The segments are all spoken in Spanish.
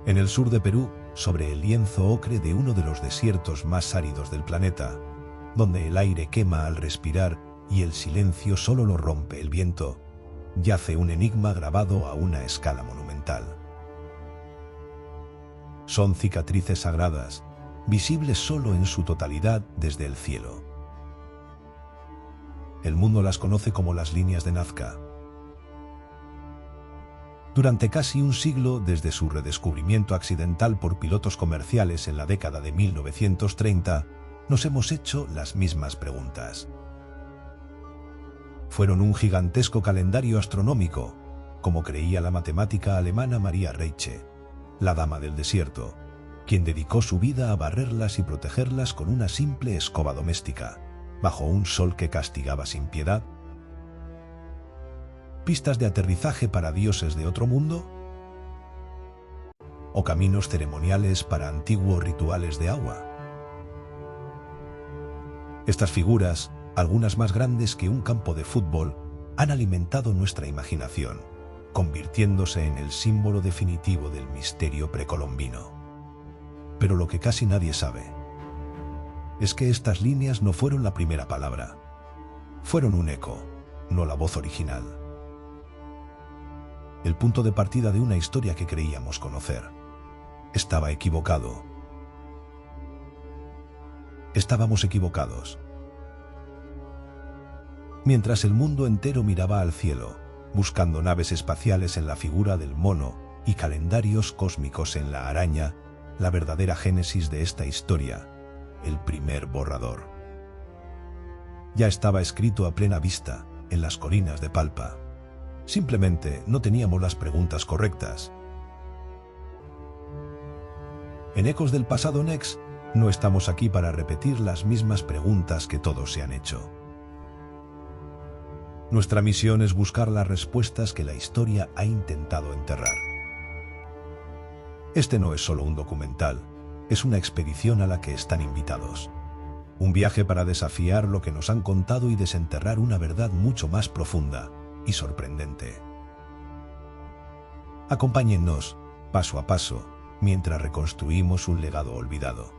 En el sur de Perú, sobre el lienzo ocre de uno de los desiertos más áridos del planeta, donde el aire quema al respirar y el silencio solo lo rompe el viento, yace un enigma grabado a una escala monumental. Son cicatrices sagradas, visibles solo en su totalidad desde el cielo. El mundo las conoce como las líneas de Nazca. Durante casi un siglo, desde su redescubrimiento accidental por pilotos comerciales en la década de 1930, nos hemos hecho las mismas preguntas. ¿Fueron un gigantesco calendario astronómico, como creía la matemática alemana Maria Reiche, la dama del desierto, quien dedicó su vida a barrerlas y protegerlas con una simple escoba doméstica, bajo un sol que castigaba sin piedad? ¿Pistas de aterrizaje para dioses de otro mundo? ¿O caminos ceremoniales para antiguos rituales de agua? Estas figuras, algunas más grandes que un campo de fútbol, han alimentado nuestra imaginación, convirtiéndose en el símbolo definitivo del misterio precolombino. Pero lo que casi nadie sabe es que estas líneas no fueron la primera palabra. Fueron un eco, no la voz original. El punto de partida de una historia que creíamos conocer. Estaba equivocado. Estábamos equivocados. Mientras el mundo entero miraba al cielo, buscando naves espaciales en la figura del mono y calendarios cósmicos en la araña, la verdadera génesis de esta historia, el primer borrador, ya estaba escrito a plena vista en las colinas de Palpa. Simplemente no teníamos las preguntas correctas. En Ecos del Pasado Next, no estamos aquí para repetir las mismas preguntas que todos se han hecho. Nuestra misión es buscar las respuestas que la historia ha intentado enterrar. Este no es solo un documental, es una expedición a la que están invitados. Un viaje para desafiar lo que nos han contado y desenterrar una verdad mucho más profunda y sorprendente. Acompáñennos, paso a paso, mientras reconstruimos un legado olvidado.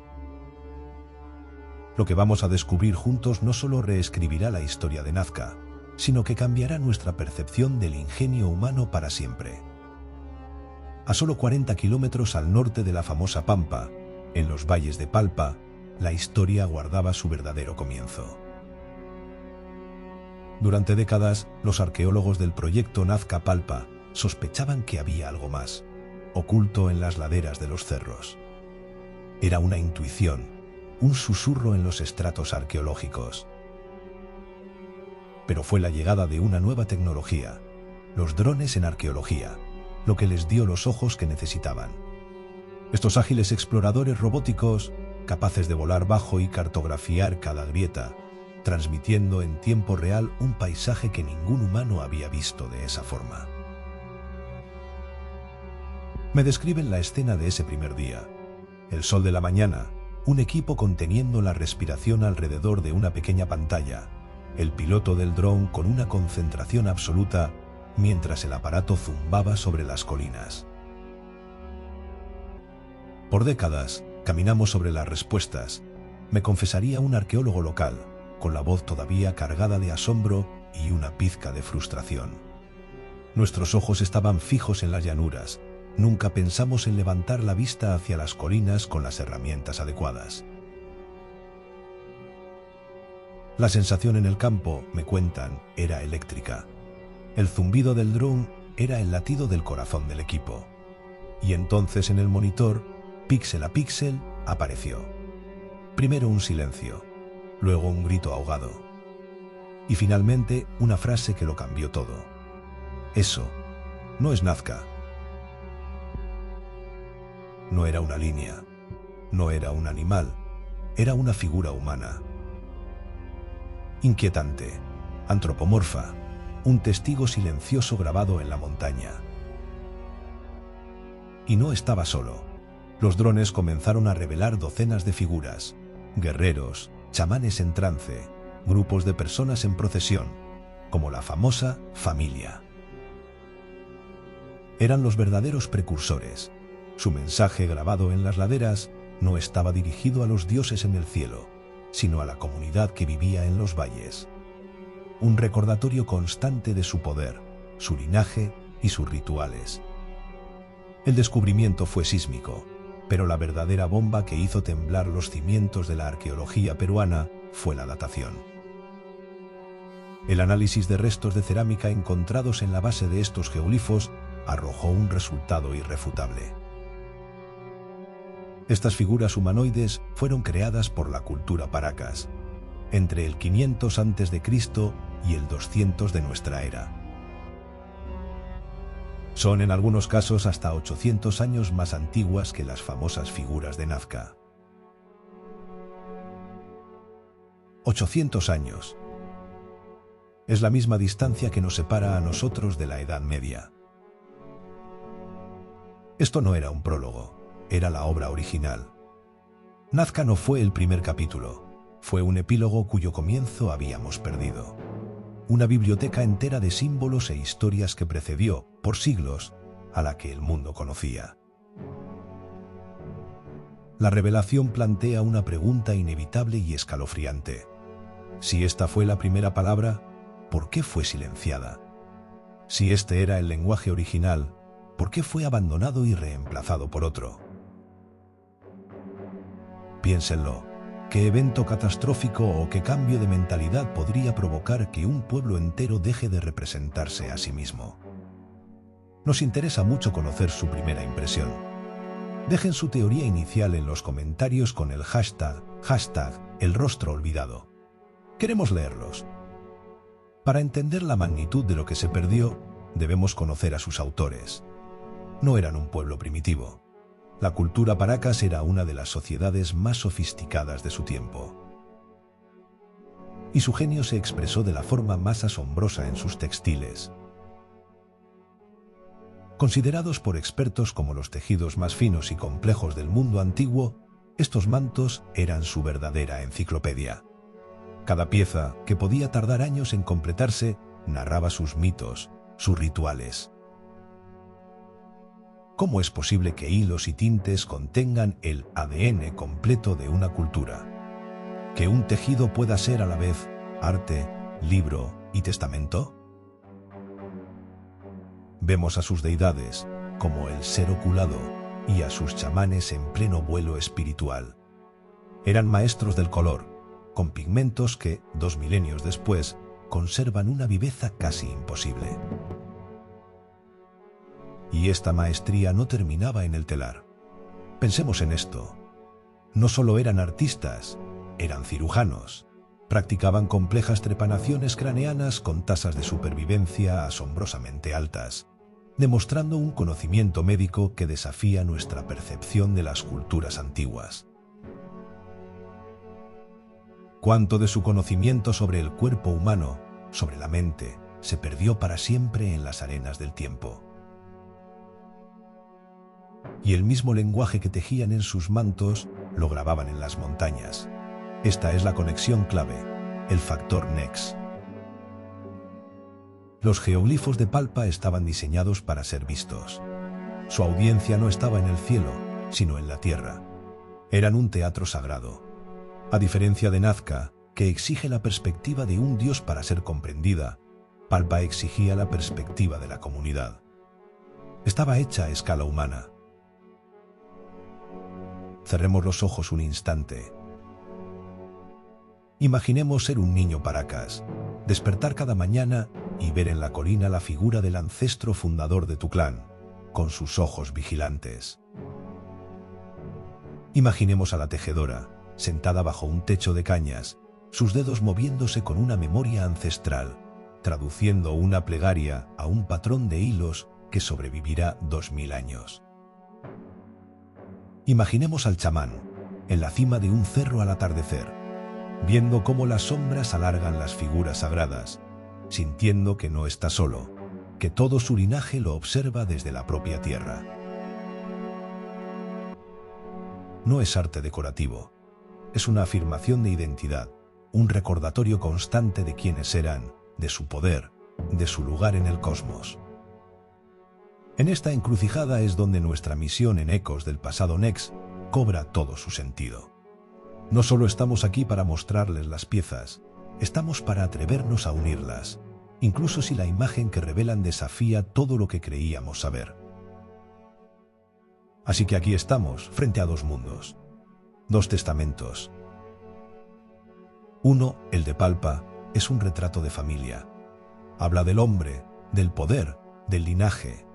Lo que vamos a descubrir juntos no solo reescribirá la historia de Nazca, sino que cambiará nuestra percepción del ingenio humano para siempre. A solo 40 kilómetros al norte de la famosa Pampa, en los valles de Palpa, la historia guardaba su verdadero comienzo. Durante décadas, los arqueólogos del proyecto Nazca Palpa sospechaban que había algo más, oculto en las laderas de los cerros. Era una intuición, un susurro en los estratos arqueológicos. Pero fue la llegada de una nueva tecnología, los drones en arqueología, lo que les dio los ojos que necesitaban. Estos ágiles exploradores robóticos, capaces de volar bajo y cartografiar cada grieta, transmitiendo en tiempo real un paisaje que ningún humano había visto de esa forma. Me describen la escena de ese primer día. El sol de la mañana, un equipo conteniendo la respiración alrededor de una pequeña pantalla, el piloto del dron con una concentración absoluta mientras el aparato zumbaba sobre las colinas. Por décadas, caminamos sobre las respuestas, me confesaría un arqueólogo local, con la voz todavía cargada de asombro y una pizca de frustración. Nuestros ojos estaban fijos en las llanuras, nunca pensamos en levantar la vista hacia las colinas con las herramientas adecuadas. La sensación en el campo, me cuentan, era eléctrica. El zumbido del dron era el latido del corazón del equipo. Y entonces en el monitor, píxel a píxel, apareció. Primero un silencio, luego un grito ahogado. Y finalmente una frase que lo cambió todo. Eso no es Nazca. No era una línea, no era un animal, era una figura humana. Inquietante, antropomorfa, un testigo silencioso grabado en la montaña. Y no estaba solo. Los drones comenzaron a revelar docenas de figuras, guerreros, chamanes en trance, grupos de personas en procesión, como la famosa familia. Eran los verdaderos precursores, Su mensaje grabado en las laderas no estaba dirigido a los dioses en el cielo, sino a la comunidad que vivía en los valles. Un recordatorio constante de su poder, su linaje y sus rituales. El descubrimiento fue sísmico, pero la verdadera bomba que hizo temblar los cimientos de la arqueología peruana fue la datación. El análisis de restos de cerámica encontrados en la base de estos geoglifos arrojó un resultado irrefutable. Estas figuras humanoides fueron creadas por la cultura Paracas, entre el 500 a.C. y el 200 de nuestra era. Son en algunos casos hasta 800 años más antiguas que las famosas figuras de Nazca. 800 años. Es la misma distancia que nos separa a nosotros de la Edad Media. Esto no era un prólogo, era la obra original. Nazca no fue el primer capítulo, fue un epílogo cuyo comienzo habíamos perdido. Una biblioteca entera de símbolos e historias que precedió, por siglos, a la que el mundo conocía. La revelación plantea una pregunta inevitable y escalofriante. Si esta fue la primera palabra, ¿por qué fue silenciada? Si este era el lenguaje original, ¿por qué fue abandonado y reemplazado por otro? Piénsenlo. ¿Qué evento catastrófico o qué cambio de mentalidad podría provocar que un pueblo entero deje de representarse a sí mismo? Nos interesa mucho conocer su primera impresión. Dejen su teoría inicial en los comentarios con el hashtag #elrostroolvidado. Queremos leerlos. Para entender la magnitud de lo que se perdió, debemos conocer a sus autores. No eran un pueblo primitivo. La cultura Paracas era una de las sociedades más sofisticadas de su tiempo. Y su genio se expresó de la forma más asombrosa en sus textiles. Considerados por expertos como los tejidos más finos y complejos del mundo antiguo, estos mantos eran su verdadera enciclopedia. Cada pieza, que podía tardar años en completarse, narraba sus mitos, sus rituales. ¿Cómo es posible que hilos y tintes contengan el ADN completo de una cultura? ¿Que un tejido pueda ser a la vez arte, libro y testamento? Vemos a sus deidades, como el ser oculado, y a sus chamanes en pleno vuelo espiritual. Eran maestros del color, con pigmentos que, 2 milenios después, conservan una viveza casi imposible. Y esta maestría no terminaba en el telar. Pensemos en esto. No solo eran artistas, eran cirujanos. Practicaban complejas trepanaciones craneanas con tasas de supervivencia asombrosamente altas, demostrando un conocimiento médico que desafía nuestra percepción de las culturas antiguas. ¿Cuánto de su conocimiento sobre el cuerpo humano, sobre la mente, se perdió para siempre en las arenas del tiempo? Y el mismo lenguaje que tejían en sus mantos lo grababan en las montañas. Esta es la conexión clave, el factor Nex. Los geoglifos de Palpa estaban diseñados para ser vistos. Su audiencia no estaba en el cielo, sino en la tierra. Eran un teatro sagrado. A diferencia de Nazca, que exige la perspectiva de un dios para ser comprendida, Palpa exigía la perspectiva de la comunidad. Estaba hecha a escala humana. Cerremos los ojos un instante. Imaginemos ser un niño Paracas, despertar cada mañana y ver en la colina la figura del ancestro fundador de tu clan, con sus ojos vigilantes. Imaginemos a la tejedora, sentada bajo un techo de cañas, sus dedos moviéndose con una memoria ancestral, traduciendo una plegaria a un patrón de hilos que sobrevivirá 2000 años. Imaginemos al chamán, en la cima de un cerro al atardecer, viendo cómo las sombras alargan las figuras sagradas, sintiendo que no está solo, que todo su linaje lo observa desde la propia tierra. No es arte decorativo, es una afirmación de identidad, un recordatorio constante de quiénes eran, de su poder, de su lugar en el cosmos. En esta encrucijada es donde nuestra misión en Ecos del Pasado Next cobra todo su sentido. No solo estamos aquí para mostrarles las piezas, estamos para atrevernos a unirlas, incluso si la imagen que revelan desafía todo lo que creíamos saber. Así que aquí estamos, frente a dos mundos, dos testamentos. Uno, el de Palpa, es un retrato de familia. Habla del hombre, del poder, del linaje.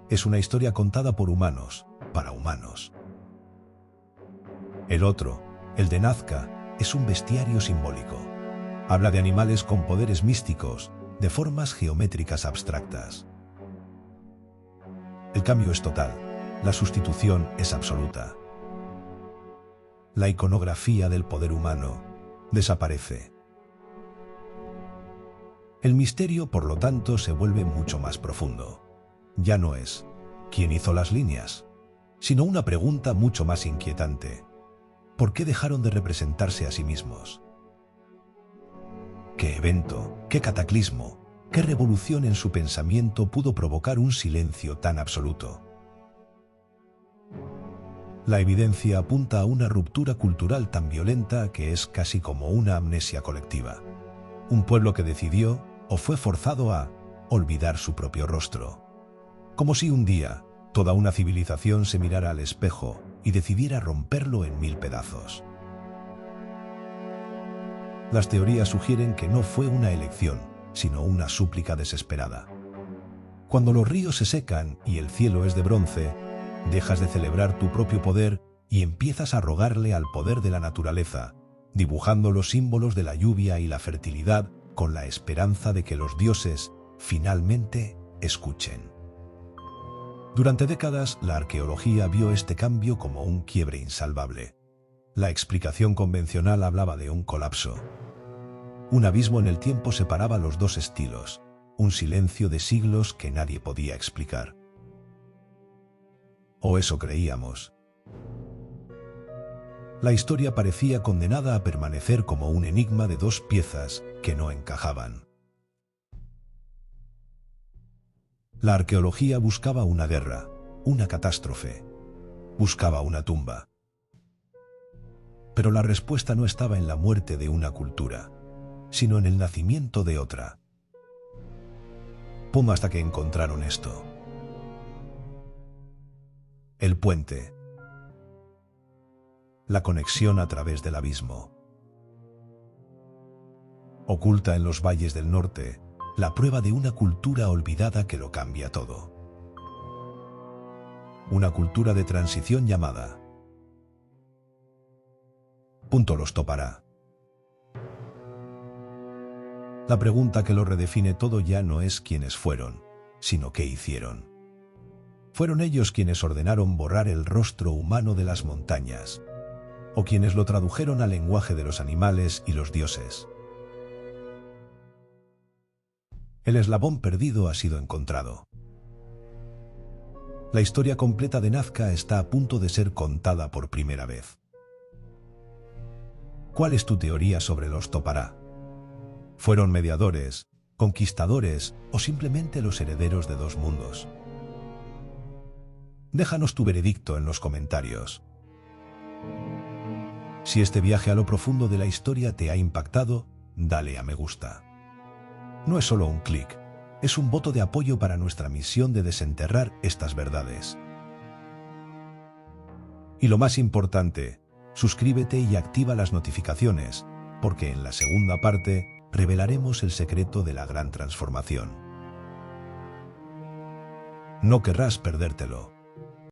Es una historia contada por humanos, para humanos. El otro, el de Nazca, es un bestiario simbólico. Habla de animales con poderes místicos, de formas geométricas abstractas. El cambio es total, la sustitución es absoluta. La iconografía del poder humano desaparece. El misterio, por lo tanto, se vuelve mucho más profundo. Ya no es ¿quién hizo las líneas?, sino una pregunta mucho más inquietante. ¿Por qué dejaron de representarse a sí mismos? ¿Qué evento, qué cataclismo, qué revolución en su pensamiento pudo provocar un silencio tan absoluto? La evidencia apunta a una ruptura cultural tan violenta que es casi como una amnesia colectiva. Un pueblo que decidió, o fue forzado a, olvidar su propio rostro. Como si un día, toda una civilización se mirara al espejo y decidiera romperlo en 1000 pedazos. Las teorías sugieren que no fue una elección, sino una súplica desesperada. Cuando los ríos se secan y el cielo es de bronce, dejas de celebrar tu propio poder y empiezas a rogarle al poder de la naturaleza, dibujando los símbolos de la lluvia y la fertilidad con la esperanza de que los dioses finalmente escuchen. Durante décadas, la arqueología vio este cambio como un quiebre insalvable. La explicación convencional hablaba de un colapso. Un abismo en el tiempo separaba los dos estilos, un silencio de siglos que nadie podía explicar. O eso creíamos. La historia parecía condenada a permanecer como un enigma de dos piezas que no encajaban. La arqueología buscaba una guerra, una catástrofe, buscaba una tumba. Pero la respuesta no estaba en la muerte de una cultura, sino en el nacimiento de otra. Pum, hasta que encontraron esto. El puente. La conexión a través del abismo. Oculta en los valles del norte, la prueba de una cultura olvidada que lo cambia todo. Una cultura de transición llamada los Topará. La pregunta que lo redefine todo ya no es quiénes fueron, sino qué hicieron. Fueron ellos quienes ordenaron borrar el rostro humano de las montañas, o quienes lo tradujeron al lenguaje de los animales y los dioses. El eslabón perdido ha sido encontrado. La historia completa de Nazca está a punto de ser contada por primera vez. ¿Cuál es tu teoría sobre los Topará? ¿Fueron mediadores, conquistadores o simplemente los herederos de dos mundos? Déjanos tu veredicto en los comentarios. Si este viaje a lo profundo de la historia te ha impactado, dale a me gusta. No es solo un clic, es un voto de apoyo para nuestra misión de desenterrar estas verdades. Y lo más importante, suscríbete y activa las notificaciones, porque en la segunda parte revelaremos el secreto de la gran transformación. No querrás perdértelo.